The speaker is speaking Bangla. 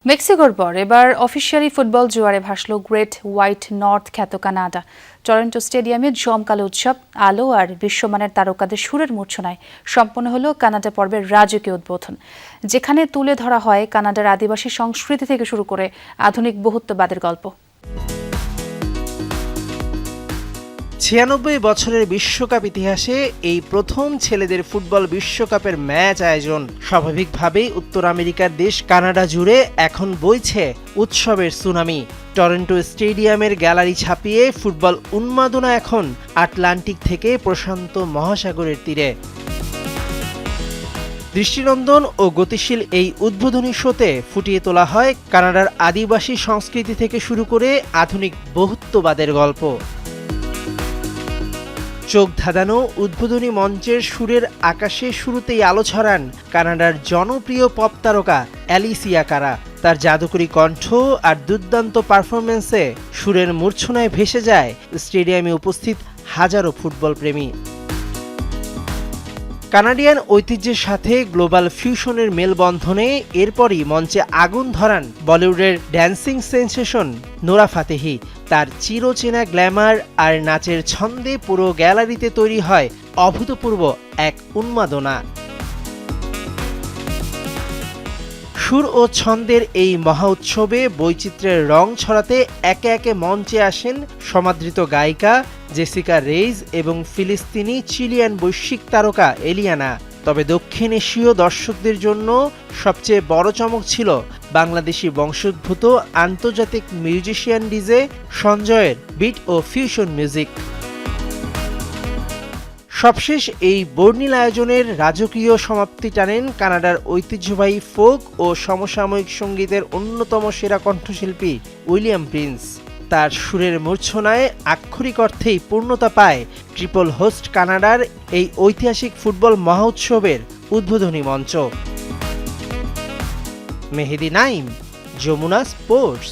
মেক্সিকোর পর এবার অফিসিয়ালি ফুটবল জোয়ারে ভাসল গ্রেট হোয়াইট নর্থ খ্যাত কানাডা। টরন্টো স্টেডিয়ামে জমকালো উৎসব, আলো আর বিশ্বমানের তারকাদের সুরের মূর্ছনায় সম্পন্ন হলো কানাডা পর্বের রাজকীয় উদ্বোধন, যেখানে তুলে ধরা হয় কানাডার আদিবাসী সংস্কৃতি থেকে শুরু করে আধুনিক বহুত্ববাদের গল্প। ৯৬ বছরের বিশ্বকাপ ইতিহাসে এই প্রথম ছেলেদের ফুটবল বিশ্বকাপের ম্যাচ আয়োজন। স্বাভাবিকভাবেই উত্তর আমেরিকার দেশ কানাডা জুড়ে এখন বইছে উৎসবের সুনামি। টরন্টো স্টেডিয়ামের গ্যালারি ছাপিয়ে ফুটবল উন্মাদনা এখন আটলান্টিক থেকে প্রশান্ত মহাসাগরের তীরে। দৃষ্টিনন্দন ও গতিশীল এই উদ্বোধনী শোতে ফুটিয়ে তোলা হয় কানাডার আদিবাসী সংস্কৃতি থেকে শুরু করে আধুনিক বহুত্ববাদের গল্প। চোখ ধাঁধানো উদ্বোধনী মঞ্চের সুরের আকাশে শুরুতেই আলো ছড়ান কানাডার জনপ্রিয় পপ তারকা অ্যালিসিয়া কারা। তার জাদুকরী কণ্ঠ আর দুর্দান্ত পারফরমেন্সে সুরের মূর্ছনায় ভেসে যায় স্টেডিয়ামে উপস্থিত হাজারো ফুটবল প্রেমী। কানাডিয়ান ঐতিহ্যের সাথে গ্লোবাল ফিউশনের মেলবন্ধনে এরপরই মঞ্চে আগুন ধরান বলিউডের ড্যান্সিং সেন্সেশন নোরা ফাতেহি। তার চিরচেনা গ্ল্যামার আর নাচের ছন্দে পুরো গ্যালারিতে তৈরি হয় অভূতপূর্ব এক উন্মাদনা। সুর ও ছন্দের এই মহা উৎসবে বৈচিত্র্যের রং ছড়াতে একে একে মঞ্চে আসেন সমাদৃত গায়িকা জেসিকা রেইজ এবং ফিলিস্তিনি চিলিয়ান বৈশ্বিক তারকা এলিয়ানা। তবে দক্ষিণ এশীয় দর্শকদের জন্য সবচেয়ে বড় চমক ছিল বাংলাদেশি বংশোদ্ভূত আন্তর্জাতিক মিউজিশিয়ান ডিজে সঞ্জয়ের বিট ও ফিউশন মিউজিক। সবশেষ এই বর্ণিল আয়োজনের রাজকীয় সমাপ্তি টানেন কানাডার ঐতিহ্যবাহী ফোক ও সমসাময়িক সঙ্গীতের অন্যতম সেরা কণ্ঠশিল্পী উইলিয়াম প্রিন্স। তার সুরের মূর্ছনায় আক্ষরিক অর্থেই পূর্ণতা পায় ট্রিপল হোস্ট কানাডার এই ঐতিহাসিক ফুটবল মহোৎসবের উদ্বোধনী মঞ্চ। মেহেদি নাইম, যমুনা স্পোর্টস।